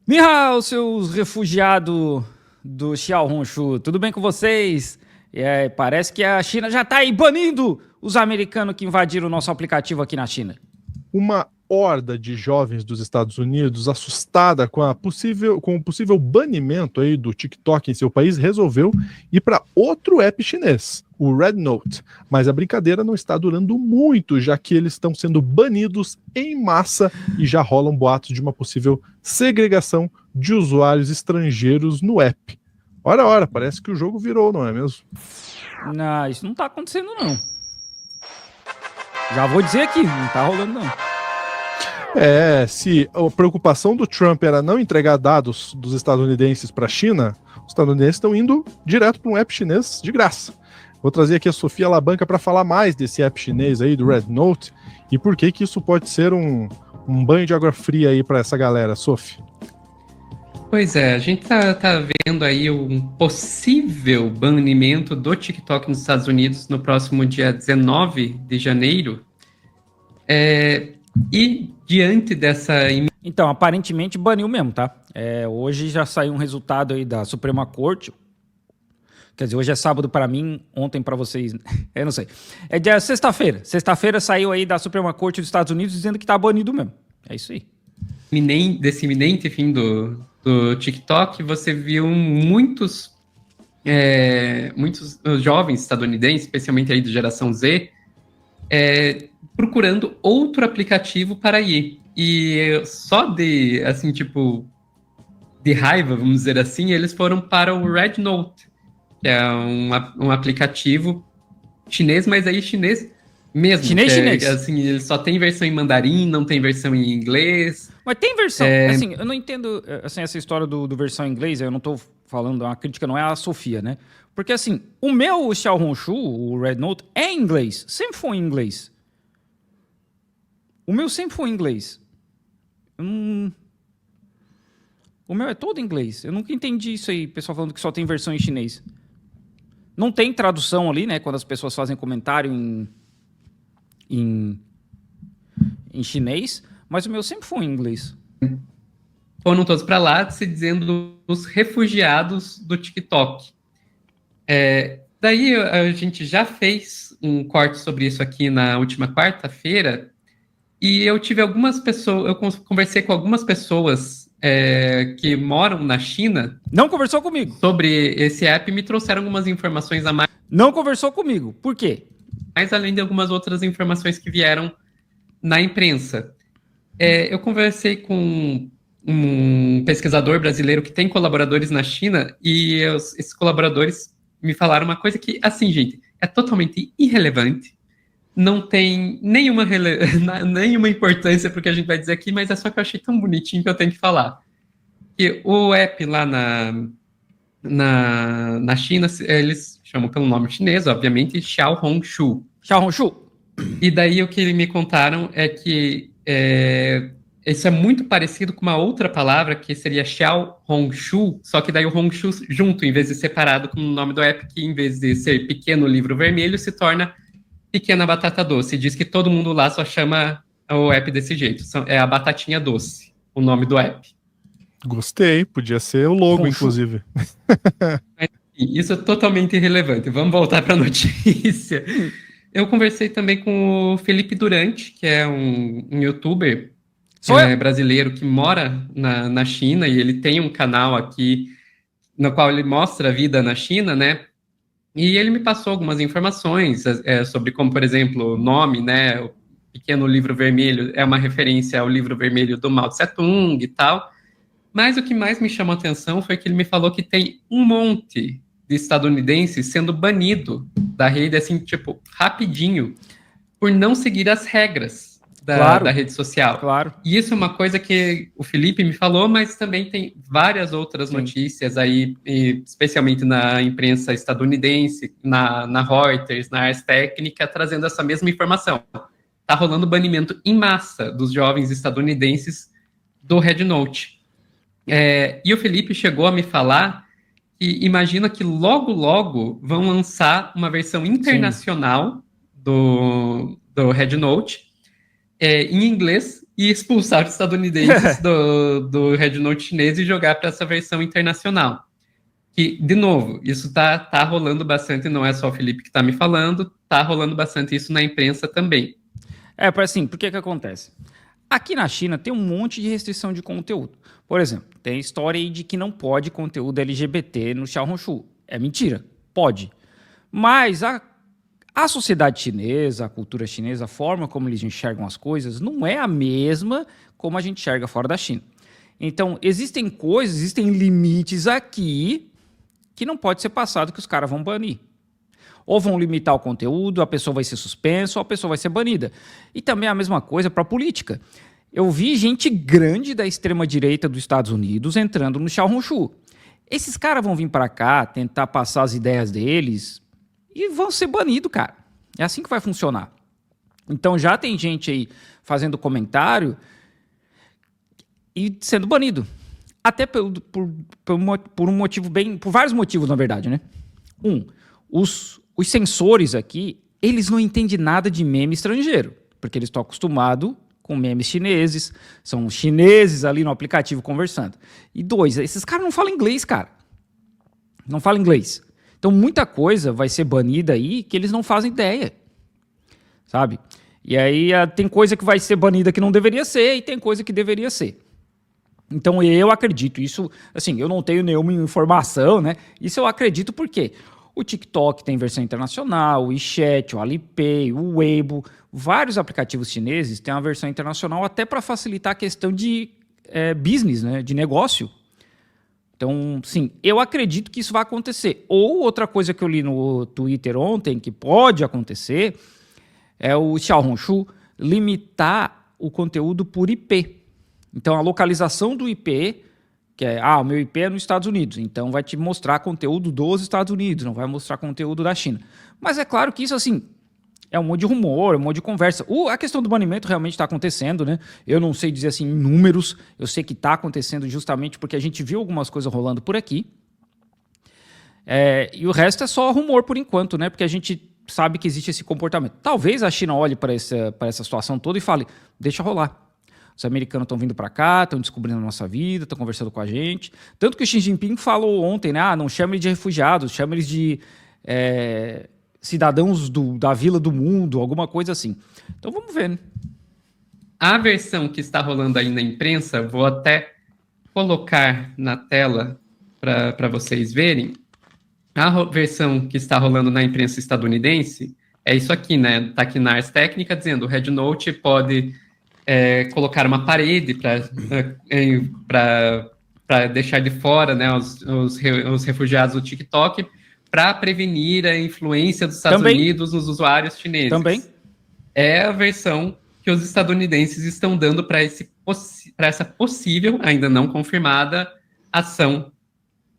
Ni hao, seus refugiados do Xiao Honshu, tudo bem com vocês? Parece que a China já tá aí banindo os americanos que invadiram o nosso aplicativo aqui na China. Uma horda de jovens dos Estados Unidos, assustada com o possível banimento aí do TikTok em seu país, resolveu ir para outro app chinês, o Red Note. Mas a brincadeira não está durando muito, já que eles estão sendo banidos em massa e já rolam boatos de uma possível segregação de usuários estrangeiros no app. Ora, parece que o jogo virou, não é mesmo? Não, isso não tá acontecendo não. Já vou dizer aqui, não tá rolando não. Se a preocupação do Trump era não entregar dados dos estadunidenses para a China, os estadunidenses estão indo direto para um app chinês de graça. Vou trazer aqui a Sofia Labanca para falar mais desse app chinês aí, do Red Note, e por que isso pode ser um banho de água fria aí para essa galera, Sofia. Pois é, a gente tá vendo aí um possível banimento do TikTok nos Estados Unidos no próximo dia 19 de janeiro. E diante dessa... Então, aparentemente baniu mesmo, tá? Hoje já saiu um resultado aí da Suprema Corte. Quer dizer, hoje é sábado para mim, ontem para vocês. Eu não sei. É dia sexta-feira. Sexta-feira saiu aí da Suprema Corte dos Estados Unidos dizendo que tá banido mesmo. É isso aí. Desse iminente fim do TikTok, você viu muitos jovens estadunidenses, especialmente aí da geração Z, procurando outro aplicativo para ir. E só de raiva, vamos dizer assim, eles foram para o Red Note, que é um aplicativo chinês, mas aí chinês mesmo. Chinês. Assim, ele só tem versão em mandarim, não tem versão em inglês. Mas tem versão, assim, eu não entendo assim, essa história do versão em inglês, eu não tô falando, a crítica não é a Sofia, né? Porque assim, o meu Xiao Honshu, o Red Note, é em inglês, sempre foi em inglês. O meu sempre foi em inglês. O meu é todo em inglês. Eu nunca entendi isso aí, pessoal falando que só tem versão em chinês. Não tem tradução ali, né? Quando as pessoas fazem comentário em chinês, mas o meu sempre foi em inglês. Foram todos para lá se dizendo os refugiados do TikTok. Daí a gente já fez um corte sobre isso aqui na última quarta-feira, e eu tive algumas pessoas, eu conversei com algumas pessoas que moram na China. Não conversou comigo. Sobre esse app, me trouxeram algumas informações a mais. Não conversou comigo. Por quê? Mas além de algumas outras informações que vieram na imprensa. Eu conversei com um pesquisador brasileiro que tem colaboradores na China, e esses colaboradores me falaram uma coisa que, assim, gente, é totalmente irrelevante, não tem nenhuma importância para o que a gente vai dizer aqui, mas é só que eu achei tão bonitinho que eu tenho que falar. Que o app lá na China, eles chamam pelo nome chinês, obviamente, Xiao Honshu. Xiao Honshu. E daí o que me contaram é que isso é muito parecido com uma outra palavra que seria Xiao Honshu, só que daí o Honshu junto, em vez de separado com o nome do app, que em vez de ser Pequeno Livro Vermelho, se torna Pequena Batata Doce. Diz que todo mundo lá só chama o app desse jeito. É a Batatinha Doce, o nome do app. Gostei, podia ser o logo, inclusive. Isso é totalmente irrelevante. Vamos voltar para a notícia. Eu conversei também com o Felipe Durante, que é um youtuber brasileiro que mora na China, e ele tem um canal aqui no qual ele mostra a vida na China, né? E ele me passou algumas informações sobre como, por exemplo, o nome, né? O Pequeno Livro Vermelho é uma referência ao livro vermelho do Mao Tse Tung e tal. Mas o que mais me chamou a atenção foi que ele me falou que tem um monte de estadunidenses sendo banido da rede, assim, tipo, rapidinho, por não seguir as regras da rede social. Claro. E isso é uma coisa que o Felipe me falou, mas também tem várias outras notícias aí, especialmente na imprensa estadunidense, na Reuters, na Ars Technica, trazendo essa mesma informação. Tá rolando banimento em massa dos jovens estadunidenses do Red Note. E o Felipe chegou a me falar que imagina que logo vão lançar uma versão internacional do Red Note em inglês e expulsar os estadunidenses do Red Note chinês e jogar para essa versão internacional. Que, de novo, isso tá rolando bastante, não é só o Felipe que está me falando, tá rolando bastante isso na imprensa também. Assim, por que acontece? Aqui na China tem um monte de restrição de conteúdo. Por exemplo, tem história aí de que não pode conteúdo LGBT no Xiaohongshu. É mentira, pode. Mas a sociedade chinesa, a cultura chinesa, a forma como eles enxergam as coisas, não é a mesma como a gente enxerga fora da China. Então, existem coisas, existem limites aqui que não pode ser passado, que os caras vão banir. Ou vão limitar o conteúdo, a pessoa vai ser suspensa, ou a pessoa vai ser banida. E também a mesma coisa para a política. Eu vi gente grande da extrema-direita dos Estados Unidos entrando no Xiaohongshu. Esses caras vão vir para cá, tentar passar as ideias deles e vão ser banidos, cara. É assim que vai funcionar. Então já tem gente aí fazendo comentário e sendo banido. Até por um motivo por vários motivos, na verdade, né? Os censores aqui, eles não entendem nada de meme estrangeiro, porque eles estão acostumados com memes chineses, são chineses ali no aplicativo conversando. E 2, esses caras não falam inglês, cara. Não falam inglês. Então muita coisa vai ser banida aí que eles não fazem ideia, sabe? E aí tem coisa que vai ser banida que não deveria ser e tem coisa que deveria ser. Então eu acredito, isso, assim, eu não tenho nenhuma informação, né? Isso eu acredito porque o TikTok tem versão internacional, o WeChat, o Alipay, o Weibo, vários aplicativos chineses têm uma versão internacional até para facilitar a questão de business, né? De negócio. Então, sim, eu acredito que isso vai acontecer. Ou outra coisa que eu li no Twitter ontem, que pode acontecer, é o Xiaohongshu limitar o conteúdo por IP. Então, a localização do IP, que é, o meu IP é nos Estados Unidos, então vai te mostrar conteúdo dos Estados Unidos, não vai mostrar conteúdo da China. Mas é claro que isso, assim, é um monte de rumor, um monte de conversa. A questão do banimento realmente está acontecendo, né? Eu não sei dizer assim em números, eu sei que está acontecendo justamente porque a gente viu algumas coisas rolando por aqui. E o resto é só rumor por enquanto, né? Porque a gente sabe que existe esse comportamento. Talvez a China olhe para essa situação toda e fale, deixa rolar. Os americanos estão vindo para cá, estão descobrindo a nossa vida, estão conversando com a gente. Tanto que o Xi Jinping falou ontem, né? Não chama eles de refugiados, chama eles de cidadãos da vila do mundo, alguma coisa assim. Então vamos ver, né? A versão que está rolando aí na imprensa, vou até colocar na tela para vocês verem. A versão que está rolando na imprensa estadunidense é isso aqui, né? Está aqui na Ars Technica dizendo: o Red Note pode colocar uma parede para deixar de fora, né, os refugiados do TikTok, para prevenir a influência dos Estados Unidos nos usuários chineses. Também. É a versão que os estadunidenses estão dando para essa possível, ainda não confirmada, ação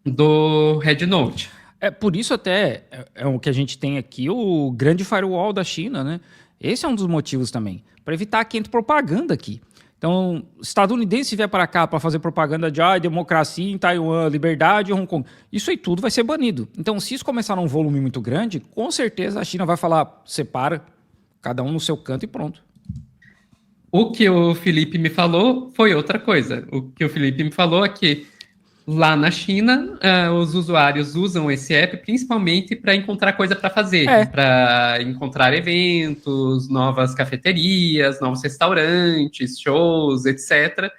do Red Note. Por isso até é o que a gente tem aqui, o grande firewall da China, né? Esse é um dos motivos também, para evitar que entre propaganda aqui. Então, estadunidense vier para cá para fazer propaganda de democracia em Taiwan, liberdade em Hong Kong, isso aí tudo vai ser banido. Então, se isso começar num volume muito grande, com certeza a China vai falar, separa, cada um no seu canto e pronto. O que o Felipe me falou foi outra coisa. O que o Felipe me falou é que lá na China, os usuários usam esse app principalmente para encontrar coisa para fazer, para encontrar eventos, novas cafeterias, novos restaurantes, shows, etc.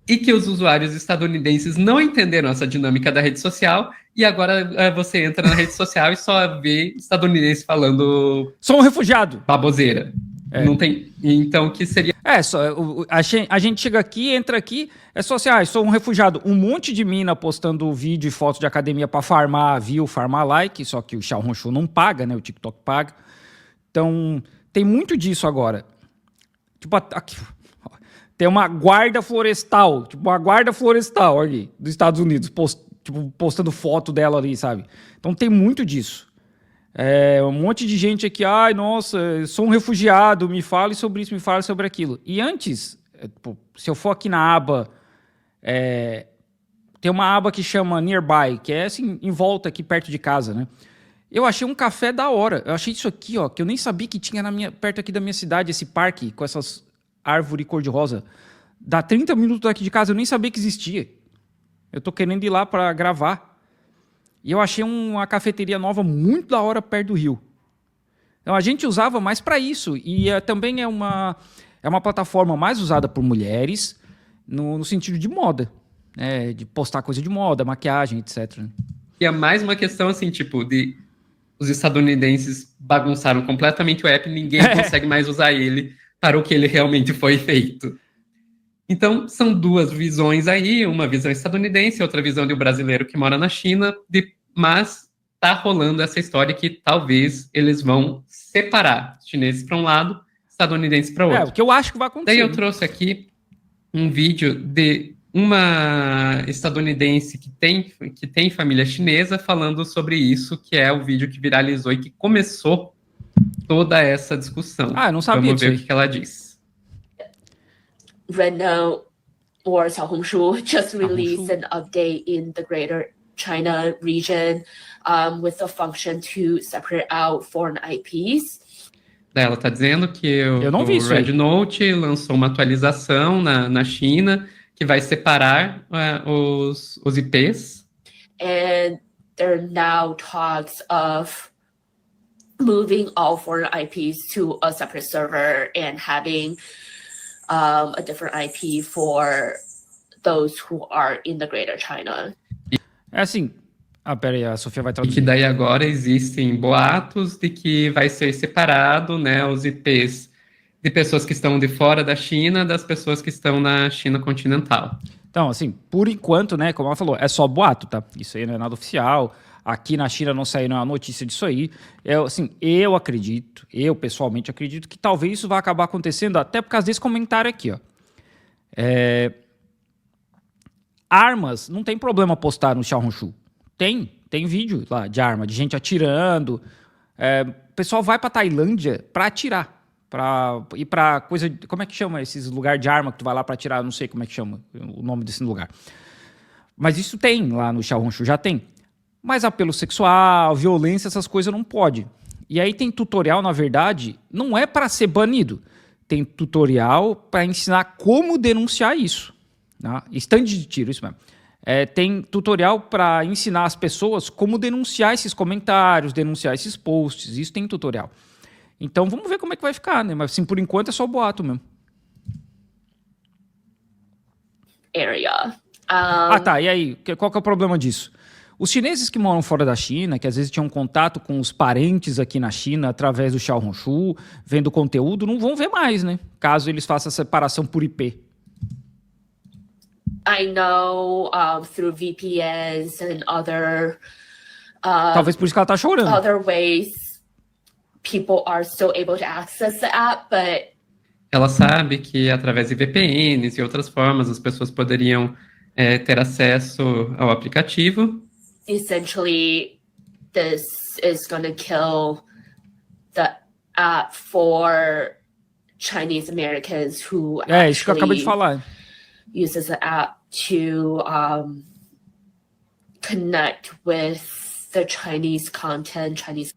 E que os usuários estadunidenses não entenderam essa dinâmica da rede social e agora você entra na rede social e só vê estadunidense falando... Sou um refugiado. Baboseira. Não tem... Então, que seria... A gente chega aqui, entra aqui, é só assim, sou um refugiado. Um monte de mina postando vídeo e fotos de academia para farmar view, farmar like, só que o Xiaohongshu não paga, né? O TikTok paga. Então, tem muito disso agora. Tipo, aqui, tem uma guarda florestal, ali, dos Estados Unidos, postando foto dela ali, sabe? Então, tem muito disso. Um monte de gente aqui, nossa, sou um refugiado, me fale sobre isso, me fale sobre aquilo. E antes, se eu for aqui na aba, tem uma aba que chama Nearby, que é assim, em volta aqui perto de casa, né? Eu achei um café da hora. Eu achei isso aqui, ó, que eu nem sabia que tinha perto aqui da minha cidade, esse parque com essas árvore cor-de-rosa. Dá 30 minutos daqui de casa, eu nem sabia que existia. Eu tô querendo ir lá para gravar. E eu achei uma cafeteria nova muito da hora perto do rio. Então a gente usava mais para isso. E também é uma plataforma mais usada por mulheres no sentido de moda. De postar coisa de moda, maquiagem, etc. E é mais uma questão assim, tipo, de os estadunidenses bagunçaram completamente o app, ninguém consegue mais usar ele para o que ele realmente foi feito. Então, são duas visões aí, uma visão estadunidense, outra visão de um brasileiro que mora na China, mas tá rolando essa história que talvez eles vão separar os chineses para um lado, estadunidenses para outro. O que eu acho que vai acontecer. Daí eu trouxe aqui um vídeo de uma estadunidense que tem família chinesa falando sobre isso, que é o vídeo que viralizou e que começou toda essa discussão. Eu não sabia. Vamos ver o que ela diz. Renault or Xiaohongshu just released an update in the Greater China region with a function to separate out foreign IPs. Ela está dizendo que o Red Note lançou uma atualização na China que vai separar os IPs. And there are now talks of moving all foreign IPs to a separate server and having a different IP for those who are in the Greater China. É assim. Peraí, a Sofia vai E traduzir. que daí agora existem boatos de que vai ser separado, né, os IPs de pessoas que estão de fora da China das pessoas que estão na China continental. Então, assim, por enquanto, né, como ela falou, é só boato, tá? Isso aí não é nada oficial. Aqui na China não saiu nenhuma notícia disso aí. Eu pessoalmente acredito que talvez isso vá acabar acontecendo até por causa desse comentário aqui, ó. Armas, não tem problema postar no Xiaohongshu. Tem vídeo lá de arma, de gente atirando. O pessoal vai pra Tailândia pra atirar. Pra ir pra coisa... Como é que chama esses lugares de arma que tu vai lá pra atirar? Não sei como é que chama o nome desse lugar. Mas isso tem lá no Xiaohongshu, já tem. Mas apelo sexual, violência, essas coisas não pode. E aí tem tutorial, na verdade, não é para ser banido. Tem tutorial para ensinar como denunciar isso. Tá? Stand de tiro, isso mesmo. Tem tutorial para ensinar as pessoas como denunciar esses comentários, denunciar esses posts. Isso tem tutorial. Então vamos ver como é que vai ficar, né? Mas assim, por enquanto é só boato mesmo. Area. Tá. E aí, qual que é o problema disso? Os chineses que moram fora da China, que às vezes tinham contato com os parentes aqui na China através do Xiaohongshu, vendo conteúdo, não vão ver mais, né? Caso eles façam a separação por IP. I know through VPNs and other Talvez por isso que ela tá chorando. other ways people are still able to access the app, but Ela sabe que através de VPNs e outras formas as pessoas poderiam ter acesso ao aplicativo. essentially this is going to kill the app for Chinese Americans who Isso que eu acabei de falar. uses the app to connect with the Chinese content, Chinese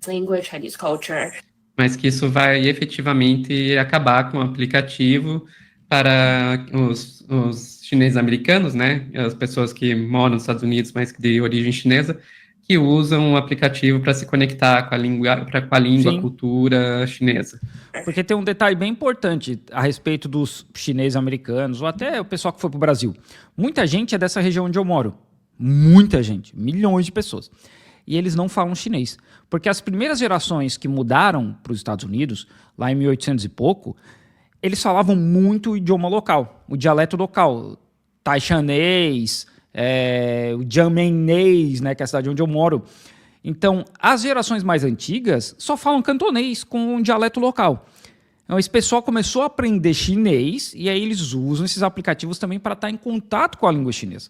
language, Chinese culture. Mas que isso vai efetivamente acabar com o aplicativo para os chineses americanos, né? As pessoas que moram nos Estados Unidos, mas de origem chinesa, que usam o aplicativo para se conectar com a língua, a cultura chinesa. Porque tem um detalhe bem importante a respeito dos chineses americanos, ou até o pessoal que foi para o Brasil. Muita gente é dessa região onde eu moro. Muita gente, milhões de pessoas. E eles não falam chinês. Porque as primeiras gerações que mudaram para os Estados Unidos, lá em 1800 e pouco, eles falavam muito o idioma local, o dialeto local. Taixanês, o Jiangmenês, né, que é a cidade onde eu moro. Então, as gerações mais antigas só falam cantonês com um dialeto local. Então, esse pessoal começou a aprender chinês e aí eles usam esses aplicativos também para estar em contato com a língua chinesa.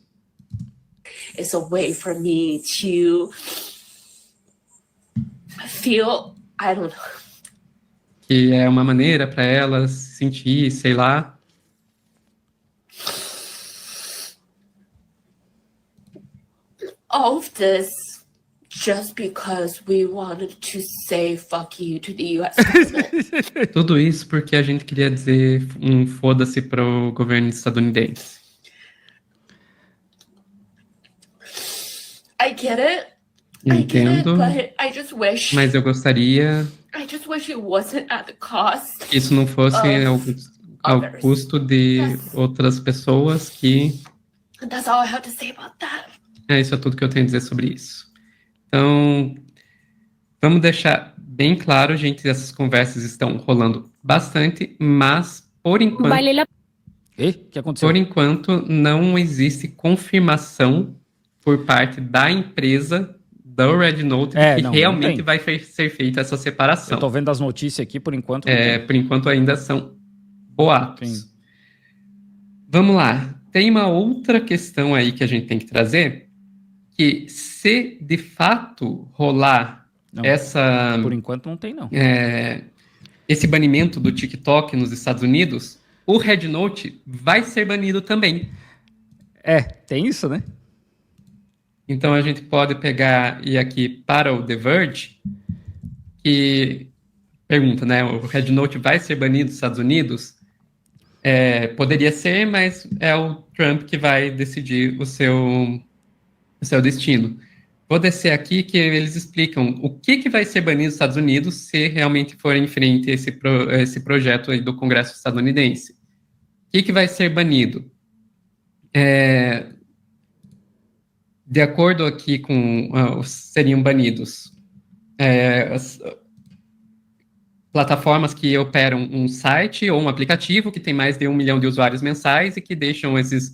It's a way for me to feel, I don't know. Que é uma maneira para elas se sentir, sei lá. All of this just because we wanted to say fuck you to the US government. Tudo isso porque a gente queria dizer um foda-se pro governo estadunidense. I get it. Entendo, But I just wish mas eu gostaria it wasn't at the cost. que isso não fosse ao custo de outras pessoas que... That's all I have to say about that. Isso é tudo que eu tenho a dizer sobre isso. Então, vamos deixar bem claro, gente, essas conversas estão rolando bastante, mas, por enquanto... E? O que aconteceu? Por enquanto, não existe confirmação por parte da empresa do Red Note de que não realmente tem. vai ser feita essa separação. Eu tô vendo as notícias aqui, por enquanto. Não tem. Por enquanto ainda são boatos. Sim. Vamos lá. Tem uma outra questão aí que a gente tem que trazer, que se de fato rolar Não, essa... Por enquanto não tem, não. esse banimento do TikTok nos Estados Unidos, o Red Note vai ser banido também. Tem isso, né? Então a gente pode pegar e aqui para o The Verge, que pergunta, né? O Red Note vai ser banido nos Estados Unidos? Poderia ser, mas é o Trump que vai decidir o seu destino. Vou descer aqui que eles explicam o que vai ser banido nos Estados Unidos se realmente for em frente esse projeto aí do Congresso estadunidense. O que vai ser banido? De acordo aqui com... seriam banidos as plataformas que operam um site ou um aplicativo que tem mais de 1 milhão de usuários mensais e que deixam esses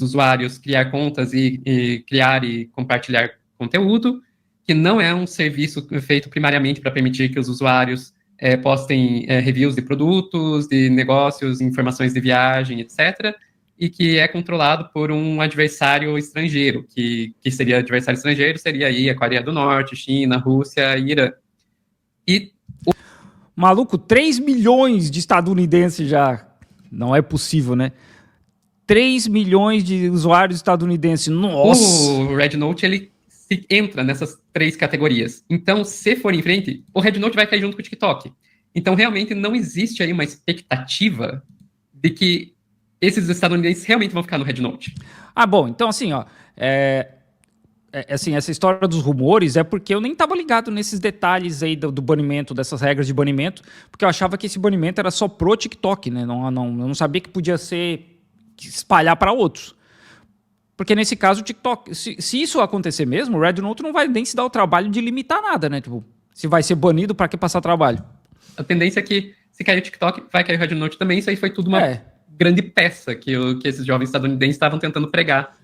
usuários criar contas e criar e compartilhar conteúdo, que não é um serviço feito primariamente para permitir que os usuários postem reviews de produtos, de negócios, informações de viagem, etc., e que é controlado por um adversário estrangeiro, que seria adversário estrangeiro, seria aí a Coreia do Norte, China, Rússia e Irã. Maluco, 3 milhões de estadunidenses já. Não é possível, né? 3 milhões de usuários estadunidenses. Nossa! O Red Note, ele entra nessas 3 categorias. Então, se for em frente, o Red Note vai cair junto com o TikTok. Então, realmente, não existe aí uma expectativa de que esses estadunidenses realmente vão ficar no Red Note. Bom, então assim, ó, assim, essa história dos rumores é porque eu nem estava ligado nesses detalhes aí do banimento, dessas regras de banimento, porque eu achava que esse banimento era só pro TikTok, né? Eu não sabia que podia ser espalhar para outros. Porque nesse caso o TikTok, se isso acontecer mesmo, o Red Note não vai nem se dar o trabalho de limitar nada, né? Tipo, se vai ser banido, para que passar trabalho? A tendência é que se cair o TikTok, vai cair o Red Note também. Isso aí foi tudo uma grande peça que esses jovens estadunidenses estavam tentando pregar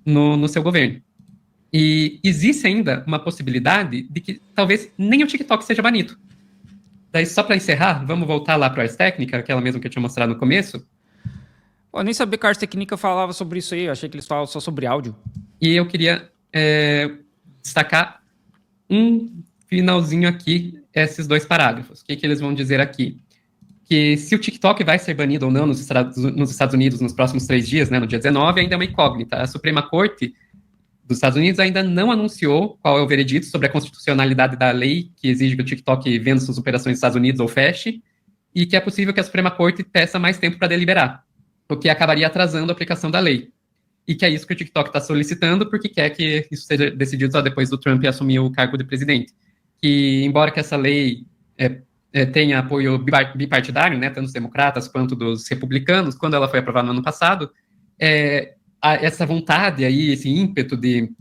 no seu governo. E existe ainda uma possibilidade de que talvez nem o TikTok seja banido. Daí, só para encerrar, vamos voltar lá para a Ars Technica, aquela mesma que eu tinha mostrado no começo. Eu nem sabia que a Ars Technica falava sobre isso aí, eu achei que eles falavam só sobre áudio. E eu queria destacar um finalzinho aqui, esses 2 parágrafos. O que eles vão dizer aqui? Que se o TikTok vai ser banido ou não nos Estados Unidos nos próximos 3 dias, né, no dia 19, ainda é uma incógnita. A Suprema Corte dos Estados Unidos ainda não anunciou qual é o veredito sobre a constitucionalidade da lei que exige que o TikTok venda suas operações nos Estados Unidos ou feche, e que é possível que a Suprema Corte peça mais tempo para deliberar, o que acabaria atrasando a aplicação da lei. E que é isso que o TikTok está solicitando, porque quer que isso seja decidido só depois do Trump assumir o cargo de presidente. Que, embora que essa lei tenha apoio bipartidário, né, tanto dos democratas quanto dos republicanos, quando ela foi aprovada no ano passado, essa vontade aí, esse ímpeto de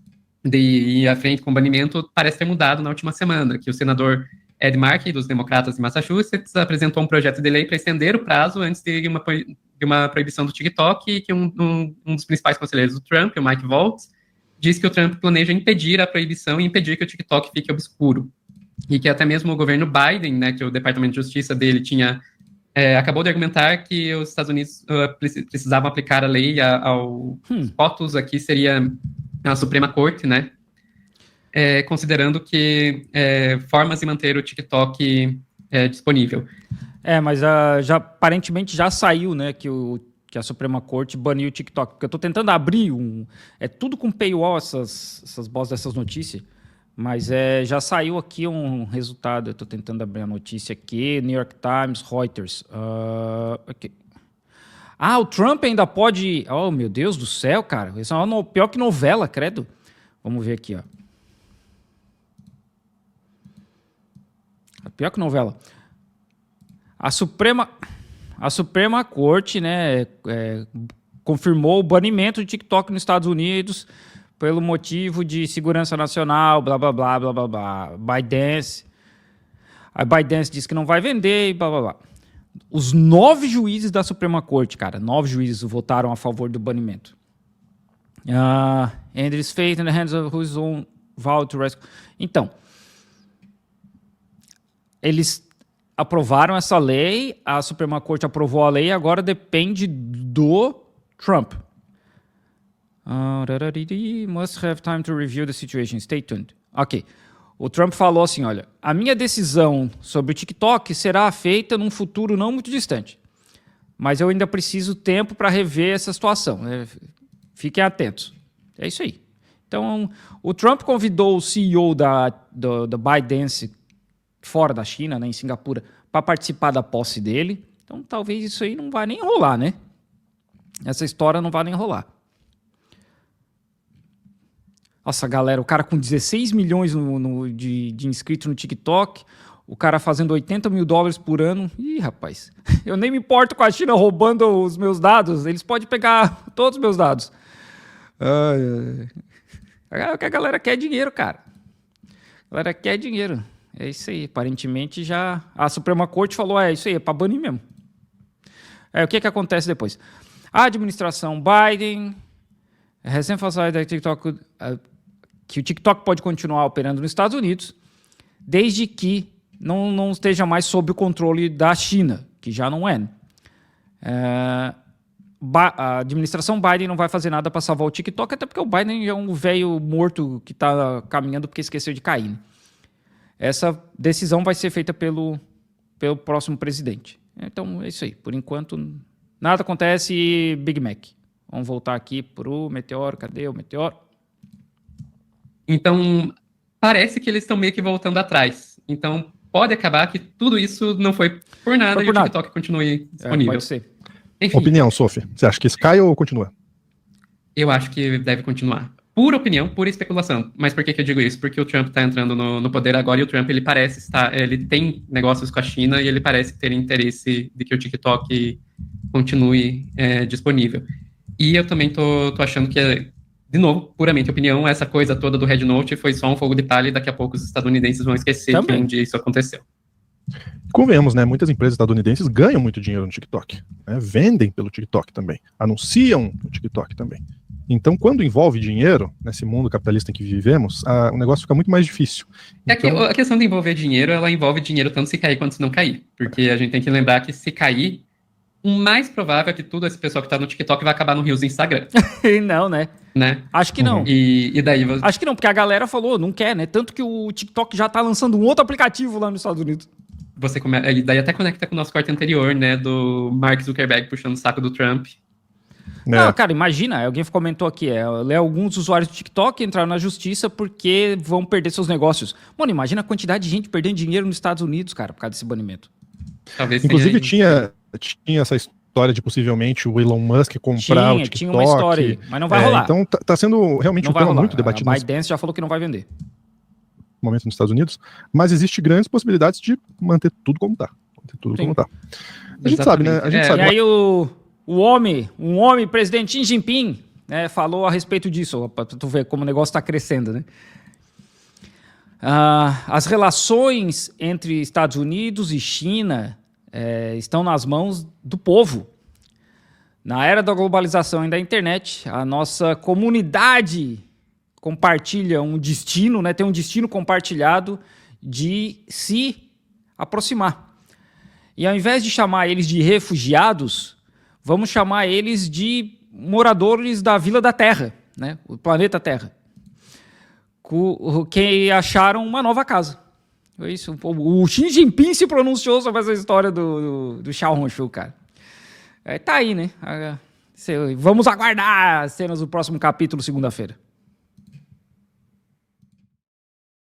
ir à frente com o banimento parece ter mudado na última semana, que o senador Ed Markey, dos democratas de Massachusetts, apresentou um projeto de lei para estender o prazo antes de uma proibição do TikTok, e que um dos principais conselheiros do Trump, o Mike Waltz, diz que o Trump planeja impedir a proibição e impedir que o TikTok fique obscuro. E que até mesmo o governo Biden, né, que o Departamento de Justiça dele acabou de argumentar que os Estados Unidos precisavam aplicar a lei aos votos, aqui seria a Suprema Corte, né, considerando que formas de manter o TikTok disponível. Mas aparentemente já saiu, né, que o que a Suprema Corte baniu o TikTok. Porque eu tô tentando abrir é tudo com paywall, essas bostas dessas notícias. Mas já saiu aqui um resultado. Eu tô tentando abrir a notícia aqui. New York Times, Reuters. Okay. O Trump ainda pode... Oh, meu Deus do céu, cara. Isso é pior que novela, credo. Vamos ver aqui, ó. Pior que novela. A Suprema Corte, né, confirmou o banimento do TikTok nos Estados Unidos pelo motivo de segurança nacional, blá, blá, blá, blá, blá, blá. ByteDance. A ByteDance disse que não vai vender e blá, blá, blá. Os 9 juízes da Suprema Corte, cara, 9 juízes votaram a favor do banimento. And it is fate in the hands of whose own vow to rescue. Então, eles aprovaram essa lei, a Suprema Corte aprovou a lei, agora depende do Trump. Must have time to review the situation. Stay tuned. Ok. O Trump falou assim, olha, a minha decisão sobre o TikTok será feita num futuro não muito distante. Mas eu ainda preciso tempo para rever essa situação. Fiquem atentos. É isso aí. Então, o Trump convidou o CEO da ByteDance fora da China, né, em Singapura, para participar da posse dele. Então, talvez isso aí não vai nem rolar, né? Essa história não vai nem rolar. Nossa, galera, o cara com 16 milhões de inscritos no TikTok, o cara fazendo $80 mil por ano. Ih, rapaz, eu nem me importo com a China roubando os meus dados. Eles podem pegar todos os meus dados. A galera quer dinheiro, cara. A galera quer dinheiro. É isso aí. Aparentemente já... A Suprema Corte falou, é isso aí, é para banir mesmo. O que acontece depois? A administração Biden has emphasized that TikTok... que o TikTok pode continuar operando nos Estados Unidos, desde que não esteja mais sob o controle da China, que já não é. A administração Biden não vai fazer nada para salvar o TikTok, até porque o Biden é um velho morto que está caminhando porque esqueceu de cair. Né? Essa decisão vai ser feita pelo próximo presidente. Então, é isso aí. Por enquanto, nada acontece. Big Mac. Vamos voltar aqui para o Meteoro. Cadê o Meteoro? Então, parece que eles estão meio que voltando atrás. Então, pode acabar que tudo isso não foi por nada e o TikTok continue disponível. Pode ser. Enfim, opinião, Sophie. Você acha que isso cai ou continua? Eu acho que deve continuar. Pura opinião, pura especulação. Mas por que eu digo isso? Porque o Trump está entrando no poder agora e o Trump, ele parece estar... Ele tem negócios com a China e ele parece ter interesse de que o TikTok continue disponível. E eu também tô achando que de novo, puramente opinião, essa coisa toda do Red Note foi só um fogo de palha e daqui a pouco os estadunidenses vão esquecer que um dia isso aconteceu. Convenhamos, né? Muitas empresas estadunidenses ganham muito dinheiro no TikTok, né? Vendem pelo TikTok também, anunciam no TikTok também. Então, quando envolve dinheiro, nesse mundo capitalista em que vivemos, o negócio fica muito mais difícil. Então... A questão de envolver dinheiro, ela envolve dinheiro tanto se cair quanto se não cair. Porque a gente tem que lembrar que se cair, o mais provável é que tudo esse pessoal que está no TikTok vai acabar no Reels do Instagram. Não, né? Acho que não. E daí Acho que não, porque a galera falou, não quer, né? Tanto que o TikTok já tá lançando um outro aplicativo lá nos Estados Unidos. E daí até conecta com o nosso corte anterior, né? Do Mark Zuckerberg puxando o saco do Trump. Não, cara, imagina, alguém comentou aqui, alguns usuários do TikTok entraram na justiça porque vão perder seus negócios. Mano, imagina a quantidade de gente perdendo dinheiro nos Estados Unidos, cara, por causa desse banimento. Talvez inclusive tinha essa história de possivelmente o Elon Musk comprar o TikTok. Tinha uma história aí, mas não vai rolar. Então tá sendo realmente um tema muito debatido. A ByteDance já falou que não vai vender. No momento nos Estados Unidos, mas existe grandes possibilidades de manter tudo como tá. A gente sabe, né? E aí um homem, presidente Xi Jinping, né, falou a respeito disso, para tu ver como o negócio está crescendo, né? As relações entre Estados Unidos e China estão nas mãos do povo. Na era da globalização e da internet, a nossa comunidade compartilha um destino, né, tem um destino compartilhado de se aproximar. E ao invés de chamar eles de refugiados, vamos chamar eles de moradores da Vila da Terra, né, o planeta Terra, que acharam uma nova casa. Foi isso. O Xi Jinping se pronunciou sobre essa história do Xiao Hongxiu, cara. Tá aí, né? Vamos aguardar as cenas do próximo capítulo segunda-feira.